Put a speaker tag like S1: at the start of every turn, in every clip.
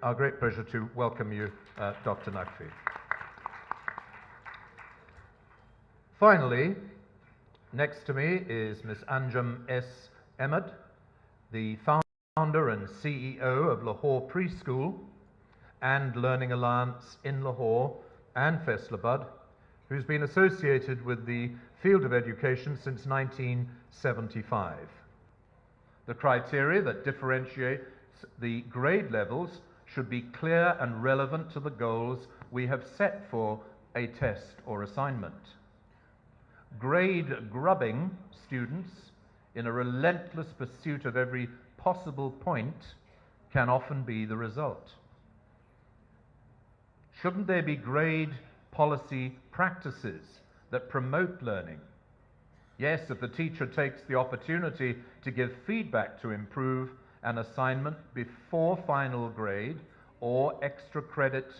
S1: our great pleasure to welcome you, Dr. Naqvi. Finally, next to me is Ms. Anjum S. Ahmed, the founder and CEO of Lahore Preschool and Learning Alliance in Lahore and Faisalabad, who's been associated with the field of education since 1975. The criteria that differentiate the grade levels should be clear and relevant to the goals we have set for a test or assignment. Grade grubbing students in a relentless pursuit of every possible point can often be the result. Shouldn't there be grade policy practices that promote learning? Yes, if the teacher takes the opportunity to give feedback to improve an assignment before final grade or extra credit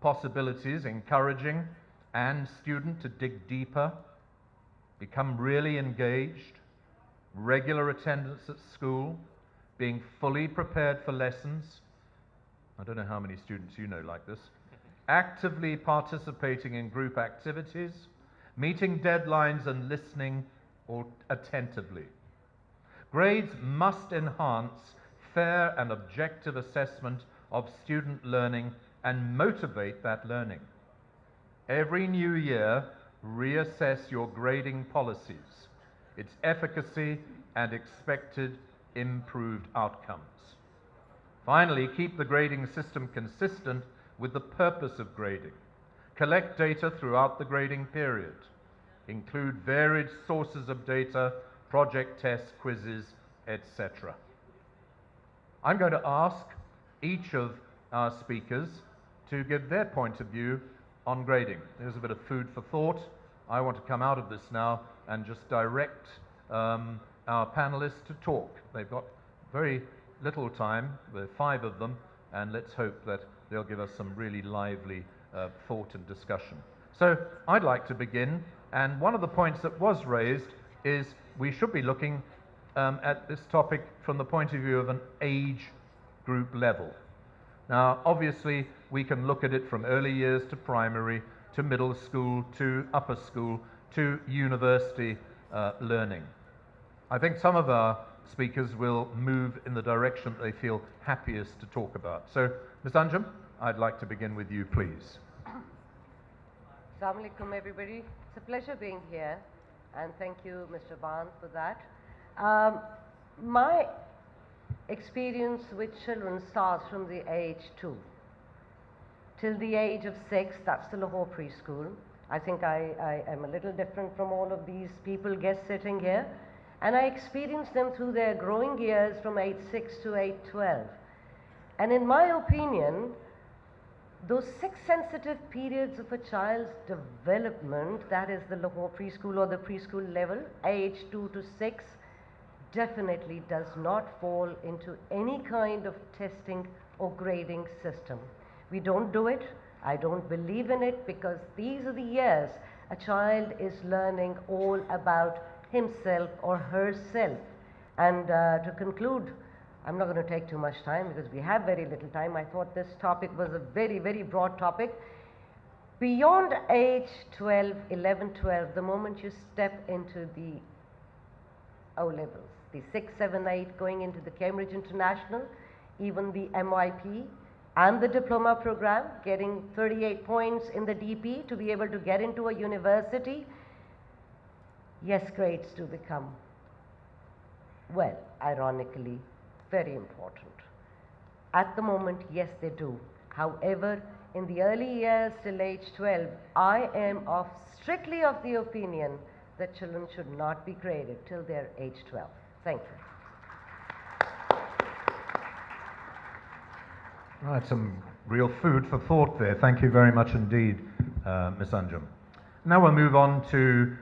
S1: possibilities, encouraging and student to dig deeper, become really engaged, regular attendance at school, being fully prepared for lessons. I don't know how many students you know like this. Actively participating in group activities, meeting deadlines and listening attentively. Grades must enhance fair and objective assessment of student learning and motivate that learning. Every new year, reassess your grading policies, its efficacy and expected improved outcomes. Finally, keep the grading system consistent with the purpose of grading. Collect data throughout the grading period. Include varied sources of data, project tests, quizzes, etc. I'm going to ask each of our speakers to give their point of view on grading. There's a bit of food for thought. I want to come out of this now and just direct our panelists to talk. They've got very little time, there are 5 of them, and let's hope that they'll give us some really lively thought and discussion. So I'd like to begin, and one of the points that was raised is we should be looking at this topic from the point of view of an age group level. Now, obviously, we can look at it from early years to primary, to middle school, to upper school, to university learning. I think some of our speakers will move in the direction that they feel happiest to talk about. So, Ms. Anjum, I'd like to begin with you, please.
S2: Assalamu alaikum, everybody. It's a pleasure being here, and thank you, Mr. Barnes, for that. My experience with children starts from the age 2 till the age of 6. That's the Lahore Preschool. I think I am a little different from all of these people guests sitting here, and I experienced them through their growing years from age 6 to age 12. And in my opinion, those 6 sensitive periods of a child's development, that is the Lahore Preschool or the preschool level, age 2 to 6, definitely does not fall into any kind of testing or grading system. We don't do it. I don't believe in it, because these are the years a child is learning all about himself or herself. And to conclude, I'm not going to take too much time because we have very little time. I thought this topic was a very, very broad topic. Beyond age 12, 11, 12, the moment you step into the O levels, the 6, 7, 8, going into the Cambridge International, even the MYP and the diploma program, getting 38 points in the DP to be able to get into a university, yes, grades do become, well, ironically, very important. At the moment, yes, they do. However, in the early years till age 12, I am strictly of the opinion that children should not be graded till their age 12. Thank you.
S1: Right, some real food for thought there. Thank you very much indeed, Ms. Anjum. Now we'll move on to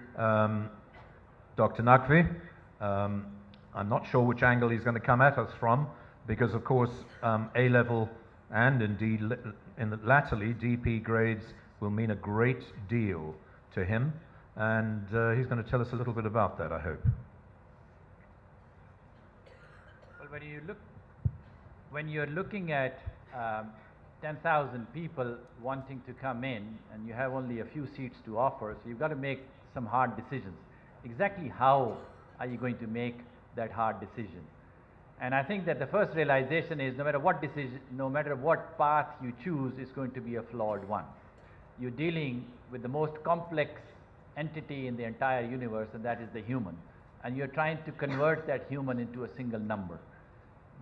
S1: Dr. Naqvi. I'm not sure which angle he's going to come at us from, because of course A-level and indeed latterly DP grades will mean a great deal to him, and he's going to tell us a little bit about that, I hope.
S3: Well, when you look when you're looking at 10,000 people wanting to come in and you have only a few seats to offer, so you've got to make some hard decisions. Exactly how are you going to make that hard decision? And I think that the first realization is no matter what decision, no matter what path you choose, is going to be a flawed one. You're dealing with the most complex entity in the entire universe, and that is the human. And you're trying to convert that human into a single number.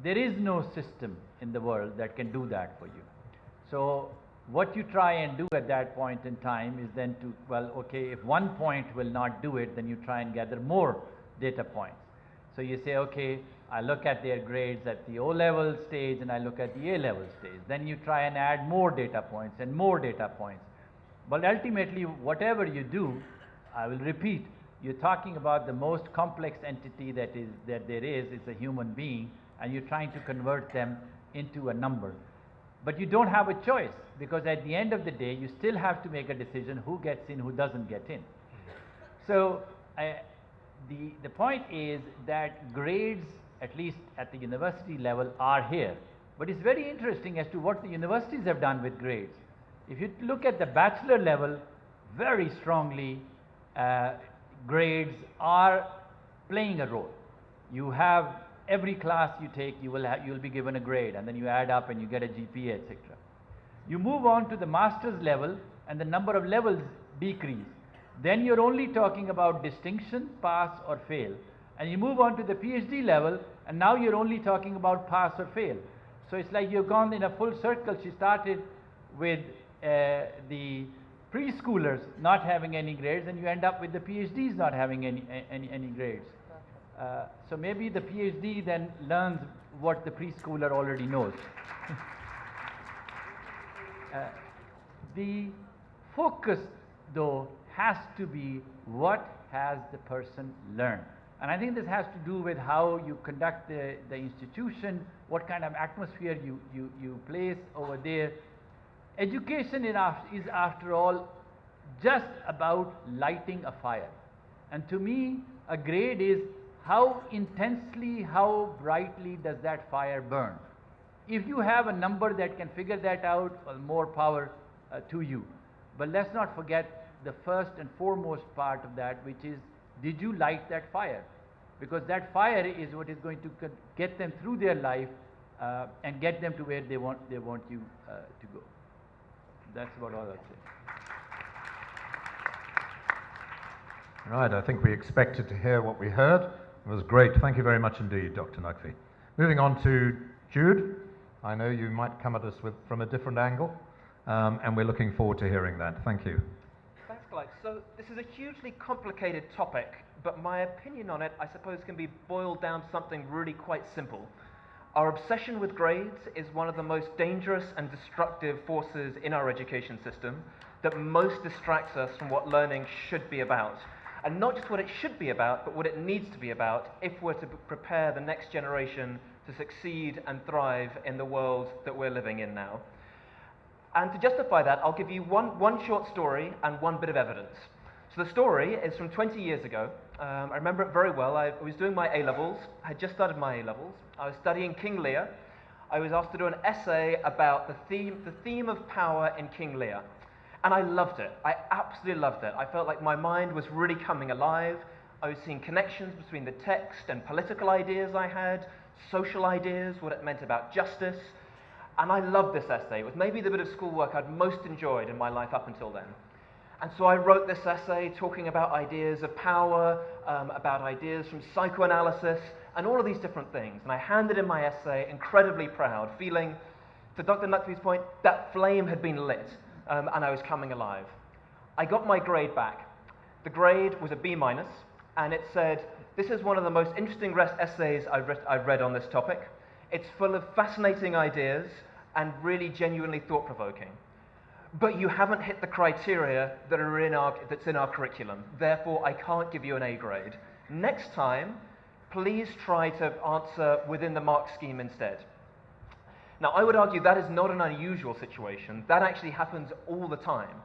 S3: There is no system in the world that can do that for you. So what you try and do at that point in time is then to, well, okay, if one point will not do it, then you try and gather more data points. So you say, okay, I look at their grades at the O-level stage and I look at the A-level stage. Then you try and add more data points and more data points. But ultimately, whatever you do, I will repeat, you're talking about the most complex entity that there is. It's a human being, and you're trying to convert them into a number. But you don't have a choice, because at the end of the day, you still have to make a decision who gets in, who doesn't get in. So the point is that grades, at least at the university level, are here. But it's very interesting as to what the universities have done with grades. If you look at the bachelor level, very strongly, grades are playing a role. You have every class you take, you'll be given a grade, and then you add up and you get a GPA, etc. You move on to the master's level, and the number of levels decrease. Then you're only talking about distinction, pass or fail. And you move on to the PhD level, and now you're only talking about pass or fail. So it's like you've gone in a full circle. She started with the preschoolers not having any grades, and you end up with the PhDs not having any grades. So maybe the PhD then learns what the preschooler already knows. The focus, though, has to be what has the person learned. And I think this has to do with how you conduct the institution, what kind of atmosphere you place over there. Education is, after all, just about lighting a fire. And to me, a grade is how intensely, how brightly does that fire burn. If you have a number that can figure that out, well, more power to you. But let's not forget the first and foremost part of that, which is, did you light that fire? Because that fire is what is going to get them through their life and get them to where they want you to go. That's about all I'll say.
S1: Right, I think we expected to hear what we heard. It was great. Thank you very much indeed, Dr. Naqvi. Moving on to Jude. I know you might come at us from a different angle, and we're looking forward to hearing that. Thank you.
S4: Thanks, Clyde. So this is a hugely complicated topic, but my opinion on it, I suppose, can be boiled down to something really quite simple. Our obsession with grades is one of the most dangerous and destructive forces in our education system that most distracts us from what learning should be about. And not just what it should be about, but what it needs to be about if we're to prepare the next generation to succeed and thrive in the world that we're living in now. And to justify that, I'll give you one short story and one bit of evidence. So the story is from 20 years ago. I remember it very well. I was doing my A-levels. I had just started my A-levels. I was studying King Lear. I was asked to do an essay about the theme of power in King Lear. And I loved it. I absolutely loved it. I felt like my mind was really coming alive. I was seeing connections between the text and political ideas I had, social ideas, what it meant about justice. And I loved this essay. It was maybe the bit of schoolwork I'd most enjoyed in my life up until then. And so I wrote this essay talking about ideas of power, about ideas from psychoanalysis, and all of these different things. And I handed in my essay incredibly proud, feeling, to Dr. Naqvi's point, that flame had been lit, and I was coming alive. I got my grade back. The grade was a B-, and it said, this is one of the most interesting essays I've read on this topic. It's full of fascinating ideas and really genuinely thought-provoking. But you haven't hit the criteria that's in our curriculum. Therefore, I can't give you an A grade. Next time, please try to answer within the mark scheme instead. Now, I would argue that is not an unusual situation. That actually happens all the time.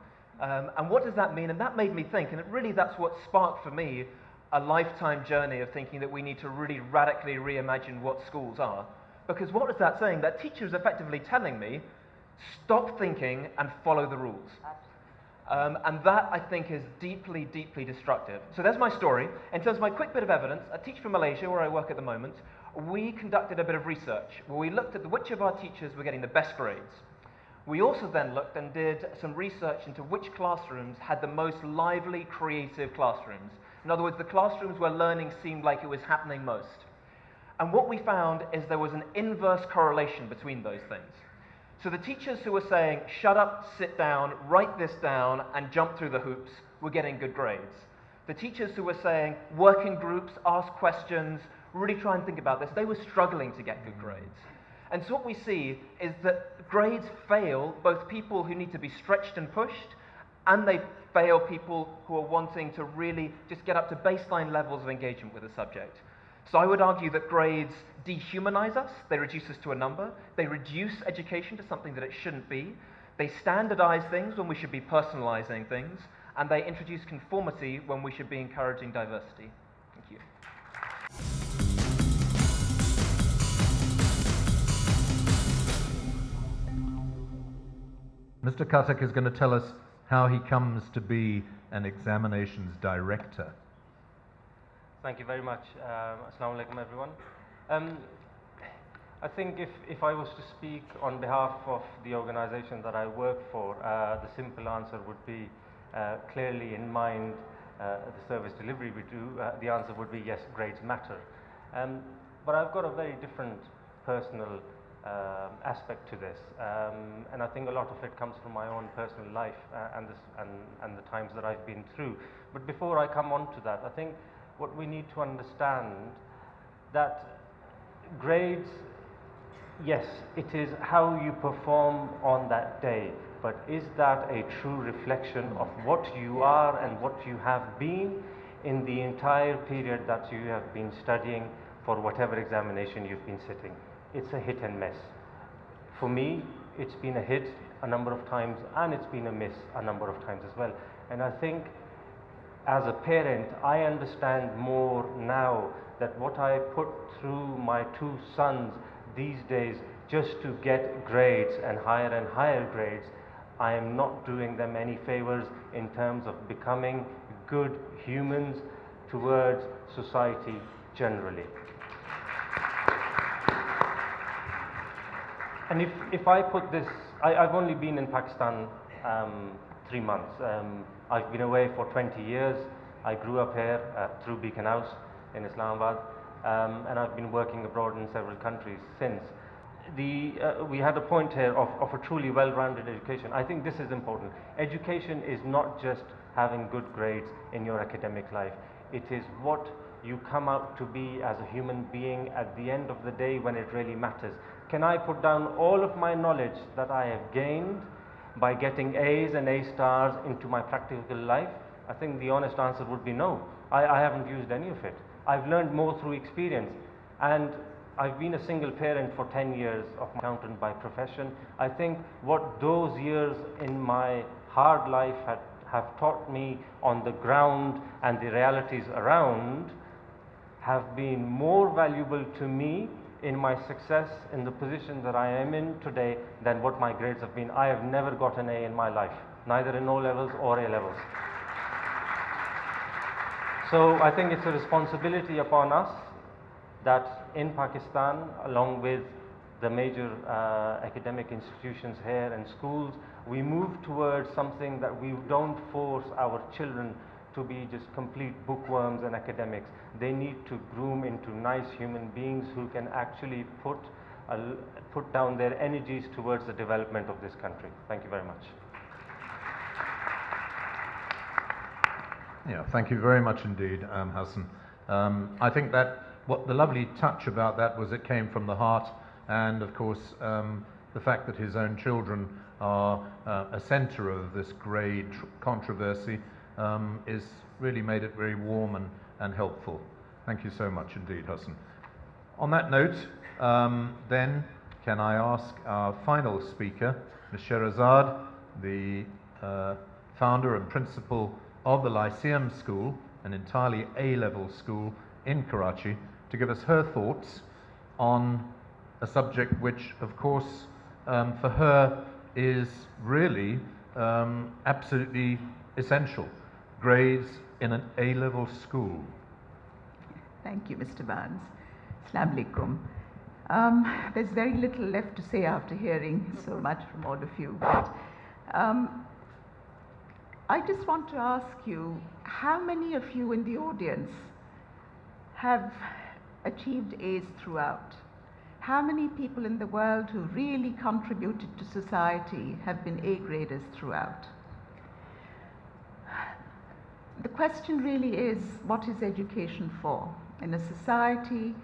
S4: And what does that mean? And that made me think, and that's what sparked for me a lifetime journey of thinking that we need to really radically reimagine what schools are. Because what is that saying? That teacher is effectively telling me, stop thinking and follow the rules. And that, I think, is deeply, deeply destructive. So there's my story. In terms of my quick bit of evidence, I teach from Malaysia, where I work at the moment. We conducted a bit of research where we looked at which of our teachers were getting the best grades. We also then looked and did some research into which classrooms had the most lively, creative classrooms. In other words, the classrooms where learning seemed like it was happening most. And what we found is there was an inverse correlation between those things. So the teachers who were saying, shut up, sit down, write this down, and jump through the hoops were getting good grades. The teachers who were saying, work in groups, ask questions, really try and think about this, they were struggling to get good grades. And so what we see is that grades fail both people who need to be stretched and pushed, and they fail people who are wanting to really just get up to baseline levels of engagement with a subject. So I would argue that grades dehumanize us, they reduce us to a number, they reduce education to something that it shouldn't be, they standardize things when we should be personalizing things, and they introduce conformity when we should be encouraging diversity. Thank you.
S1: Mr. Khattak is going to tell us how he comes to be an examinations director.
S5: Thank you very much. Assalamu alaikum, everyone. I think if I was to speak on behalf of the organization that I work for, the simple answer would be clearly in mind the service delivery we do. The answer would be yes, grades matter. But I've got a very different personal aspect to this, and I think a lot of it comes from my own personal life and the times that I've been through. But before I come on to that, I think what we need to understand that grades, yes, it is how you perform on that day, but is that a true reflection of what you are and what you have been in the entire period that you have been studying for whatever examination you've been sitting? It's a hit and miss. For me, it's been a hit a number of times and it's been a miss a number of times as well. And I think as a parent, I understand more now that what I put through my two sons these days just to get grades and higher grades, I am not doing them any favors in terms of becoming good humans towards society generally. And if I put this, I've only been in Pakistan 3 months. I've been away for 20 years. I grew up here through Beacon House in Islamabad, and I've been working abroad in several countries since. We had a point here of a truly well-rounded education. I think this is important. Education is not just having good grades in your academic life. It is what you come out to be as a human being at the end of the day when it really matters. Can I put down all of my knowledge that I have gained by getting A's and A stars into my practical life? I think the honest answer would be no. I haven't used any of it. I've learned more through experience, and I've been a single parent for 10 years of my accountant by profession. I think what those years in my hard life have taught me on the ground and the realities around have been more valuable to me in my success in the position that I am in today than what my grades have been. I have never got an A in my life, neither in O levels or A levels. So I think it's a responsibility upon us that in Pakistan, along with the major academic institutions here and schools, we move towards something that we don't force our children to be just complete bookworms and academics. They need to groom into nice human beings who can actually put down their energies towards the development of this country. Thank you very much.
S1: Yeah, thank you very much indeed, Hassan. I think that what the lovely touch about that was it came from the heart, and of course the fact that his own children are a centre of this grade controversy is really made it very warm and helpful. Thank you so much indeed, Hassan. On that note, then can I ask our final speaker, Ms. Sherazad, the founder and principal of the Lyceum School, an entirely A-level school in Karachi, to give us her thoughts on a subject which, of course, for her is really absolutely essential. Grades in an A-level school.
S6: Thank you, Mr. Barnes. Assalamu alaikum. There's very little left to say after hearing so much from all of you. But I just want to ask you, how many of you in the audience have achieved A's throughout? How many people in the world who really contributed to society have been A graders throughout? The question really is, what is education for? In a society,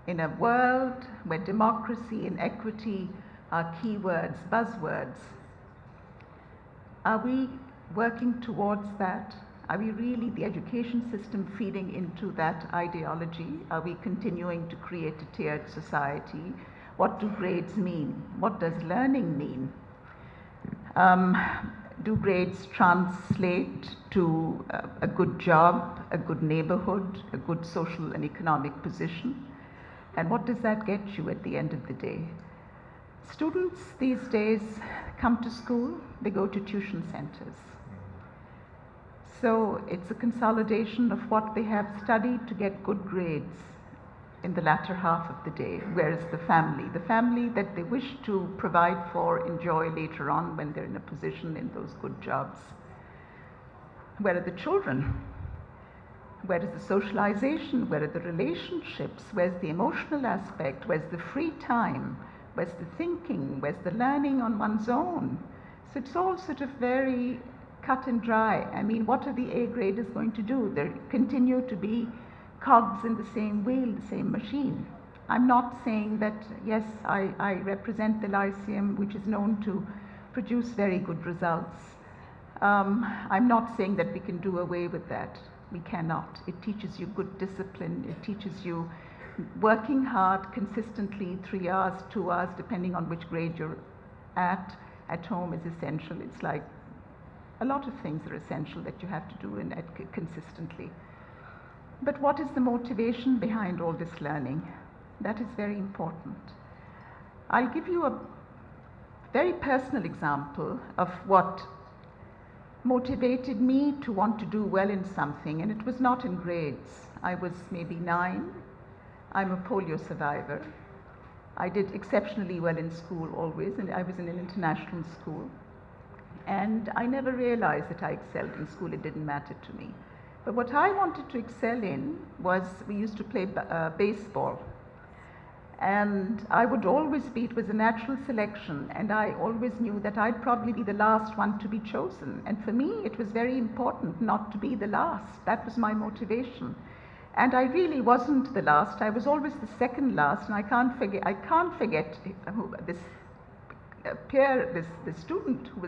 S6: in a world where democracy and equity are keywords, buzzwords, are we working towards that? Are we really, the education system, feeding into that ideology? Are we continuing to create a tiered society? What do grades mean? What does learning mean? Do grades translate to a good job, a good neighborhood, a good social and economic position? And what does that get you at the end of the day? Students these days come to school, they go to tuition centers. So it's a consolidation of what they have studied to get good grades in the latter half of the day, whereas the family that they wish to provide for, enjoy later on when they're in a position in those good jobs. Where are the children? Where is the socialization? Where are the relationships? Where's the emotional aspect? Where's the free time? Where's the thinking? Where's the learning on one's own? So it's all sort of very cut and dry. I mean, what are the A graders going to do? They continue to be cogs in the same wheel, the same machine. I'm not saying that, yes, I represent the Lyceum, which is known to produce very good results. I'm not saying that we can do away with that. We cannot. It teaches you good discipline. It teaches you working hard consistently, 3 hours, 2 hours, depending on which grade you're at home is essential. It's like a lot of things are essential that you have to do consistently. But what is the motivation behind all this learning? That is very important. I'll give you a very personal example of what motivated me to want to do well in something, and it was not in grades. I was maybe 9. I'm a polio survivor. I did exceptionally well in school always, and I was in an international school. And I never realized that I excelled in school. It didn't matter to me. But what I wanted to excel in was, we used to play baseball. And I would always be, it was a natural selection, and I always knew that I'd probably be the last one to be chosen. And for me, it was very important not to be the last. That was my motivation. And I really wasn't the last. I was always the second last, and I can't forget this this student who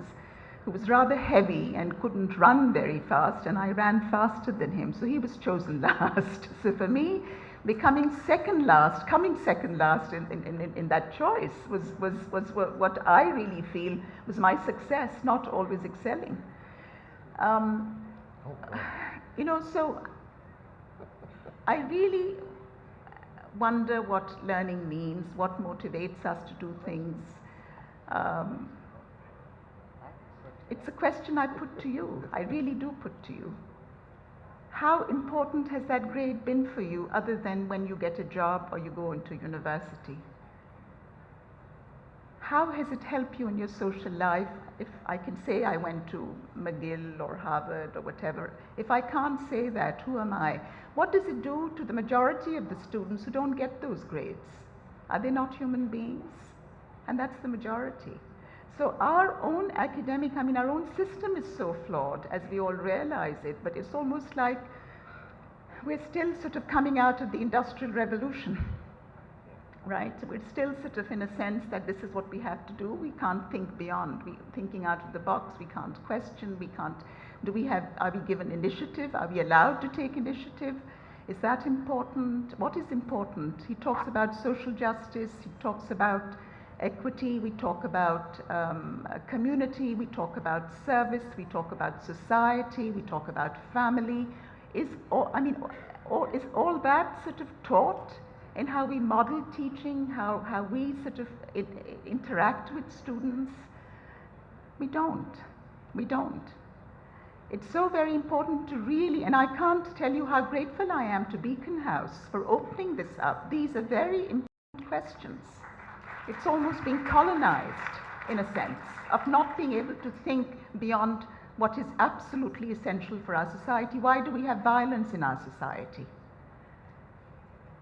S6: was rather heavy and couldn't run very fast, and I ran faster than him, so he was chosen last. So for me, coming second last in that choice was what I really feel was my success, not always excelling. You know, so I really wonder what learning means, what motivates us to do things. It's a question I put to you. I really do put to you. How important has that grade been for you, other than when you get a job or you go into university? How has it helped you in your social life? If I can say I went to McGill or Harvard or whatever, if I can't say that, who am I? What does it do to the majority of the students who don't get those grades? Are they not human beings? And that's the majority. So our own academic, I mean, our own system is so flawed, as we all realize it, but it's almost like we're still sort of coming out of the Industrial Revolution, right? So we're still sort of in a sense that this is what we have to do. We can't think beyond. Thinking out of the box, we can't question, we can't, are we given initiative? Are we allowed to take initiative? Is that important? What is important? He talks about social justice, he talks about equity, we talk about community, we talk about service, we talk about society, we talk about family. Is all that sort of taught in how we model teaching, how we sort of interact with students. We don't. We don't. It's so very important to really, and I can't tell you how grateful I am to Beacon House for opening this up. These are very important questions. It's almost being colonized, in a sense, of not being able to think beyond what is absolutely essential for our society. Why do we have violence in our society?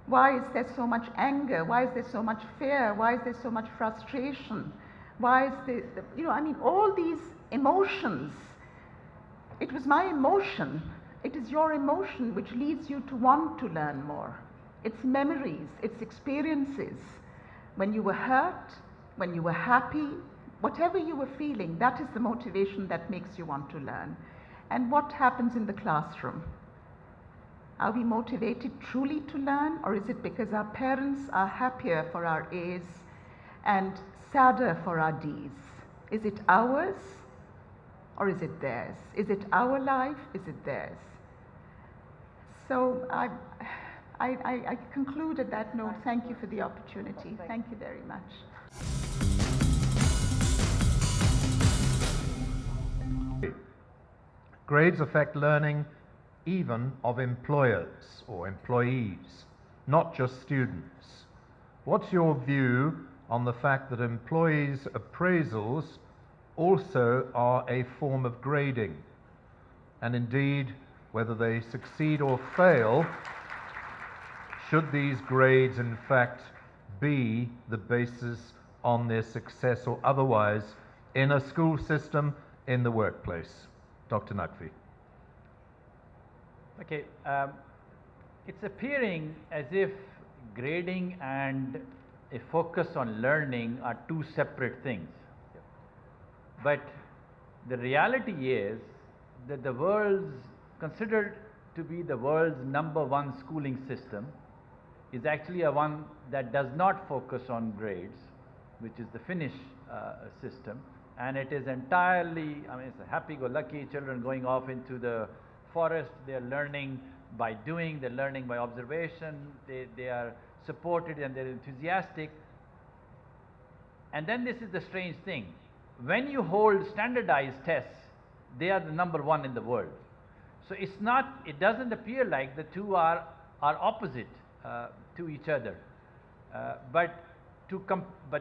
S6: Why is there so much anger? Why is there so much fear? Why is there so much frustration? Why is there, I mean, all these emotions. It was my emotion. It is your emotion which leads you to want to learn more. It's memories, it's experiences. When you were hurt, when you were happy, whatever you were feeling, that is the motivation that makes you want to learn. And what happens in the classroom? Are we motivated truly to learn, or is it because our parents are happier for our A's and sadder for our D's? Is it ours, or is it theirs? Is it our life? Is it theirs? So I conclude at that note. Thank you for the opportunity. Thank you very much.
S1: Grades affect learning even of employers or employees, not just students. What's your view on the fact that employees' appraisals also are a form of grading? And indeed, whether they succeed or fail, should these grades in fact be the basis on their success or otherwise in a school system, in the workplace? Dr. Naqvi.
S3: Okay, it's appearing as if grading and a focus on learning are two separate things. But the reality is that the world's considered to be the world's #1 schooling system is actually a one that does not focus on grades, which is the Finnish system, and it is entirely, I mean, it's a happy-go-lucky children going off into the forest. They are learning by doing, they're learning by observation, they are supported and they're enthusiastic. And then this is the strange thing. When you hold standardized tests, they are the #1 in the world. So it's not, it doesn't appear like the two are opposite to each other. But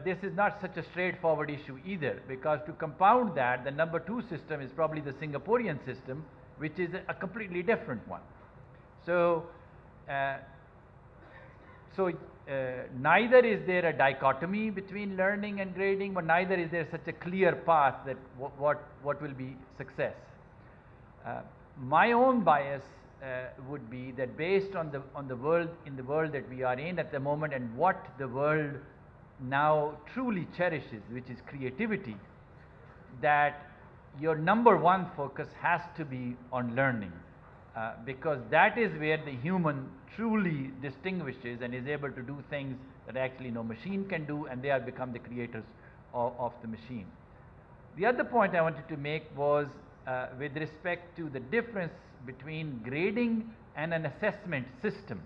S3: this is not such a straightforward issue either, because to compound that, the #2 system is probably the Singaporean system, which is a completely different one. So, neither is there a dichotomy between learning and grading, but neither is there such a clear path that what will be success. My own bias would be that based on the world, in the world that we are in at the moment, and what the world now truly cherishes, which is creativity, that your #1 focus has to be on learning, because that is where the human truly distinguishes and is able to do things that actually no machine can do, and they are become the creators of the machine. The other point I wanted to make was with respect to the difference between grading and an assessment system.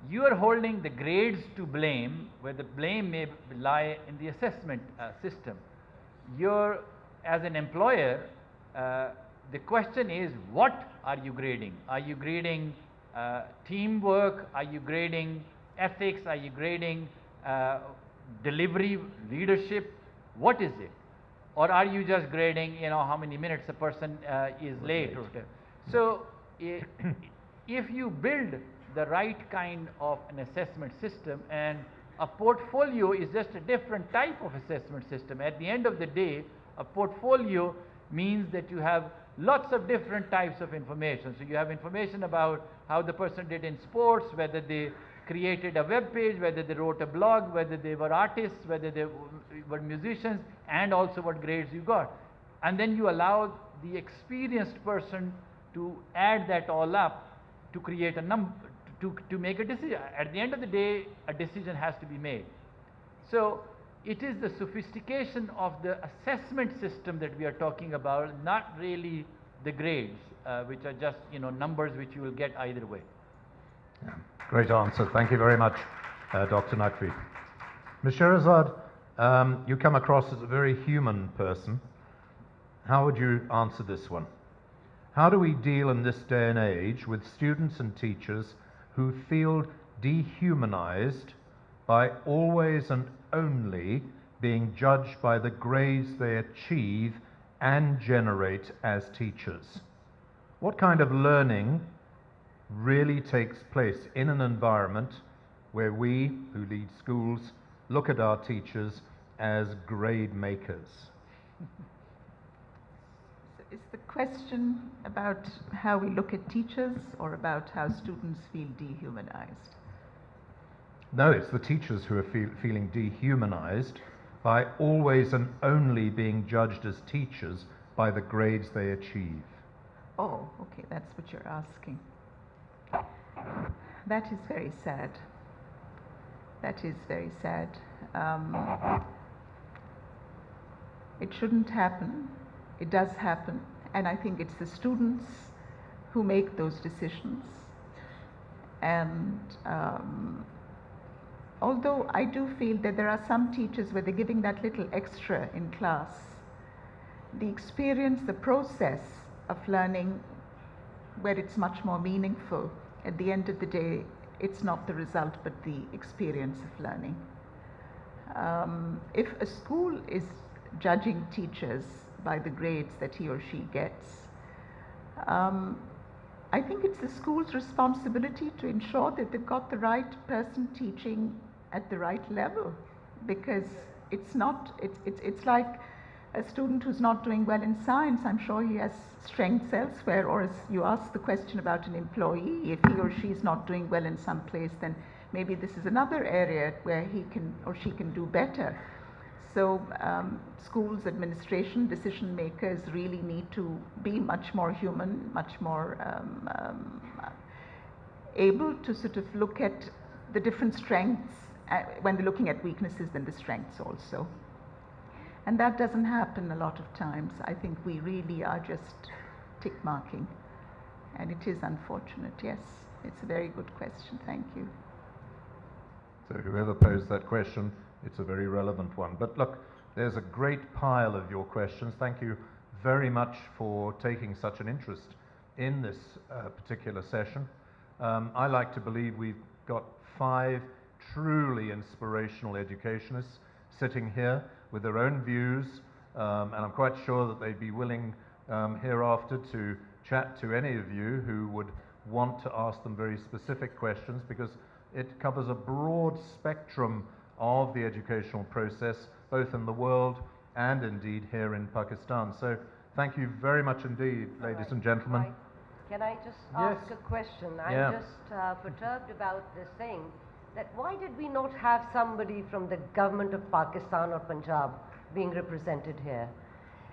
S3: You are holding the grades to blame, where the blame may lie in the assessment system. You're, as an employer, the question is, what are you grading? Are you grading teamwork? Are you grading ethics? Are you grading delivery, leadership? What is it? Or are you just grading, how many minutes a person is late? So, if you build the right kind of an assessment system, and a portfolio is just a different type of assessment system. At the end of the day, a portfolio means that you have lots of different types of information. So you have information about how the person did in sports, whether they created a web page, whether they wrote a blog, whether they were artists, whether they were musicians, and also what grades you got. And then you allow the experienced person to add that all up to create a number, to make a decision. At the end of the day, a decision has to be made. So it is the sophistication of the assessment system that we are talking about, not really the grades, which are just numbers which you will get either way.
S1: Yeah. Great answer. Thank you very much, Dr. Naqvi. Ms. Sherazad, you come across as a very human person. How would you answer this one? How do we deal in this day and age with students and teachers who feel dehumanized by always and only being judged by the grades they achieve and generate as teachers? What kind of learning really takes place in an environment where we, who lead schools, look at our teachers as grade makers?
S6: Is the question about how we look at teachers or about how students feel dehumanized?
S1: No, it's the teachers who are feeling dehumanized by always and only being judged as teachers by the grades they achieve.
S6: Oh, okay, that's what you're asking. That is very sad. That is very sad. It shouldn't happen. It does happen. And I think it's the students who make those decisions. And although I do feel that there are some teachers where they're giving that little extra in class, the experience, the process of learning, where it's much more meaningful, at the end of the day, it's not the result but the experience of learning. If a school is judging teachers by the grades that he or she gets, I think it's the school's responsibility to ensure that they've got the right person teaching at the right level, because it's like a student who's not doing well in science. I'm sure he has strengths elsewhere, or as you asked the question about an employee, if he or she is not doing well in some place, then maybe this is another area where he can or she can do better. So schools, administration, decision makers really need to be much more human, much more able to sort of look at the different strengths when they're looking at weaknesses, then the strengths also. And that doesn't happen a lot of times. I think we really are just tick marking. And it is unfortunate, yes. It's a very good question, thank you.
S1: So whoever posed that question, it's a very relevant one. But look, there's a great pile of your questions. Thank you very much for taking such an interest in this particular session. I like to believe we've got 5 truly inspirational educationists sitting here with their own views, and I'm quite sure that they'd be willing hereafter to chat to any of you who would want to ask them very specific questions, because it covers a broad spectrum of the educational process, both in the world and indeed here in Pakistan. So thank you very much indeed, ladies and gentlemen.
S2: Can I just
S1: Yes.
S2: ask a question?
S1: Yeah.
S2: I'm just perturbed about this thing, that why did we not have somebody from the government of Pakistan or Punjab being represented here?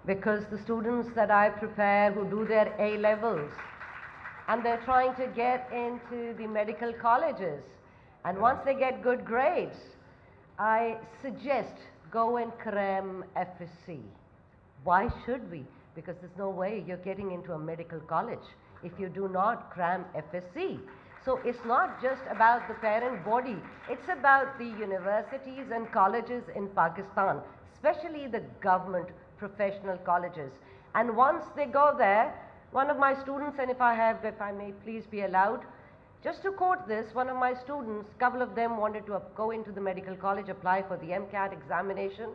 S2: Because the students that I prepare who do their A-levels, and they're trying to get into the medical colleges, and once they get good grades, I suggest go and cram FSC. Why should we? Because there's no way you're getting into a medical college if you do not cram FSC. So it's not just about the parent body, it's about the universities and colleges in Pakistan, especially the government professional colleges. And once they go there, one of my students, and if I may please be allowed, just to quote this, one of my students, a couple of them wanted to go into the medical college, apply for the MCAT examination,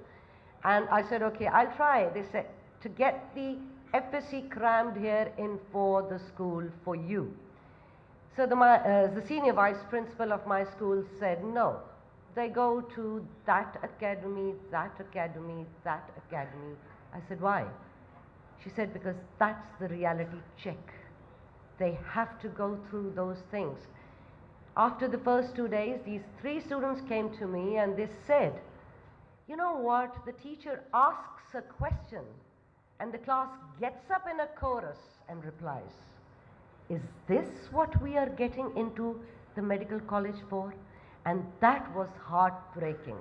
S2: and I said, okay, I'll try. They said, to get the FSC crammed here in for the school for you. So the senior vice principal of my school said, no, they go to that academy, that academy, that academy. I said, why? She said, because that's the reality check. They have to go through those things. After the first 2 days, these 3 students came to me and they said, you know what, the teacher asks a question and the class gets up in a chorus and replies. Is this what we are getting into the medical college for? And that was heartbreaking.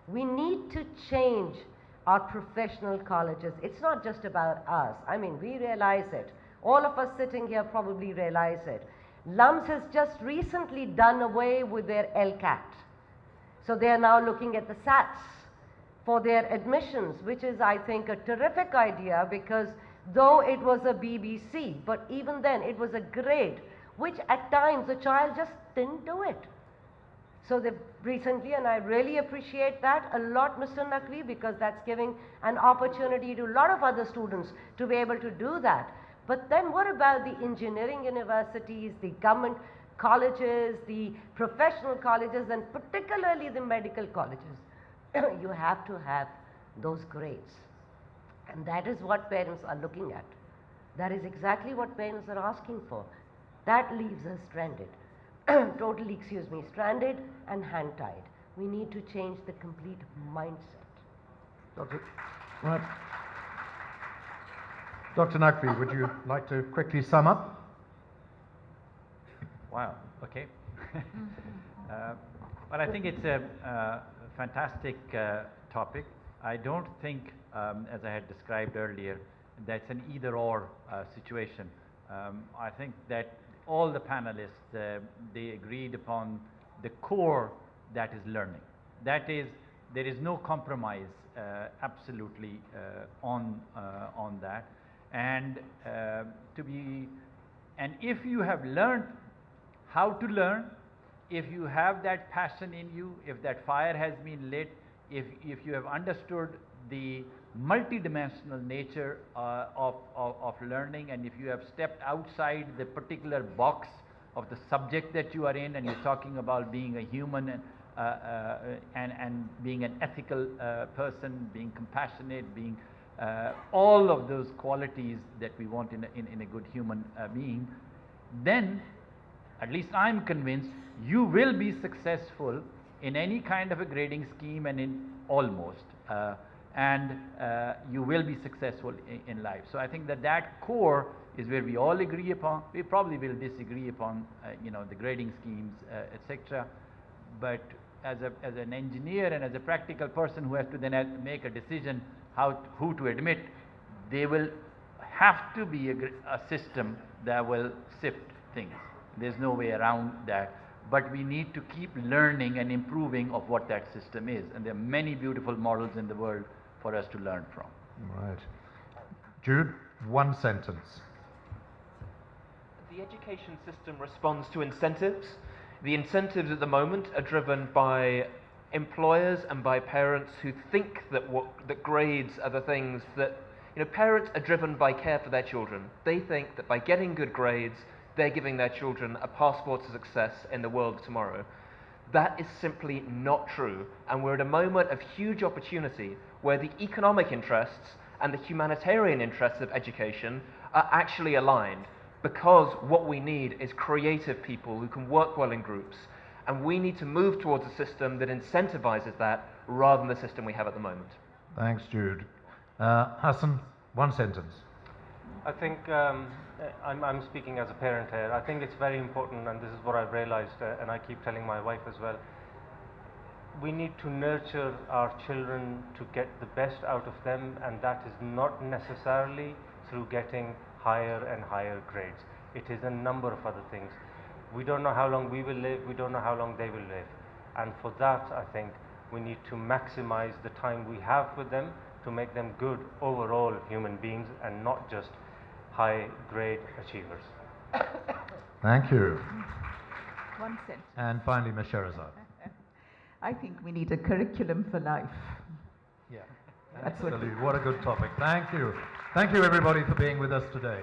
S2: We need to change our professional colleges. It's not just about us. I mean, we realize it. All of us sitting here probably realize it. LUMS has just recently done away with their LCAT. So they are now looking at the SATs for their admissions, which is, I think, a terrific idea, because though it was a BBC, but even then it was a grade, which at times the child just didn't do it. So they've recently, and I really appreciate that a lot, Mr. Naqvi, because that's giving an opportunity to a lot of other students to be able to do that. But then what about the engineering universities, the government colleges, the professional colleges, and particularly the medical colleges? You have to have those grades. And that is what parents are looking at. That is exactly what parents are asking for. That leaves us stranded. Totally, excuse me, stranded and hand-tied. We need to change the complete mindset.
S1: Right. Dr. Naqvi, would you like to quickly sum up?
S3: Wow, okay. But I think it's a fantastic topic. I don't think, as I had described earlier, that's an either-or situation. I think that all the panelists, they agreed upon the core that is learning. That is, there is no compromise absolutely on that. And and if you have learned how to learn, if you have that passion in you, if that fire has been lit, if you have understood the multidimensional nature of learning, and if you have stepped outside the particular box of the subject that you are in, and you're talking about being a human and being an ethical person, being compassionate, being all of those qualities that we want in a good human being, then at least I'm convinced you will be successful in any kind of a grading scheme, and in almost. You will be successful in life. So I think that core is where we all agree upon. We probably will disagree upon, the grading schemes, etc. But as an engineer and as a practical person who has to then make a decision who to admit, there will have to be a system that will sift things. There's no way around that. But we need to keep learning and improving of what that system is. And there are many beautiful models in the world for us to learn from.
S1: Right. Jude, one sentence.
S4: The education system responds to incentives. The incentives at the moment are driven by employers and by parents who think that grades are the things that, parents are driven by care for their children. They think that by getting good grades, they're giving their children a passport to success in the world of tomorrow. That is simply not true, and we're at a moment of huge opportunity where the economic interests and the humanitarian interests of education are actually aligned, because what we need is creative people who can work well in groups, and we need to move towards a system that incentivizes that rather than the system we have at the moment.
S1: Thanks, Jude. Hassan, one sentence.
S5: I think I'm speaking as a parent here. I think it's very important, and this is what I've realized, and I keep telling my wife as well. We need to nurture our children to get the best out of them, and that is not necessarily through getting higher and higher grades. It is a number of other things. We don't know how long we will live, we don't know how long they will live. And for that, I think we need to maximize the time we have with them to make them good overall human beings and not just high grade achievers.
S1: Thank you.
S6: One sentence.
S1: And finally, Ms. Sherazad.
S6: I think we need a curriculum for life.
S1: Yeah.
S6: That's what
S1: Absolutely. What a good topic. Thank you. Thank you, everybody, for being with us today.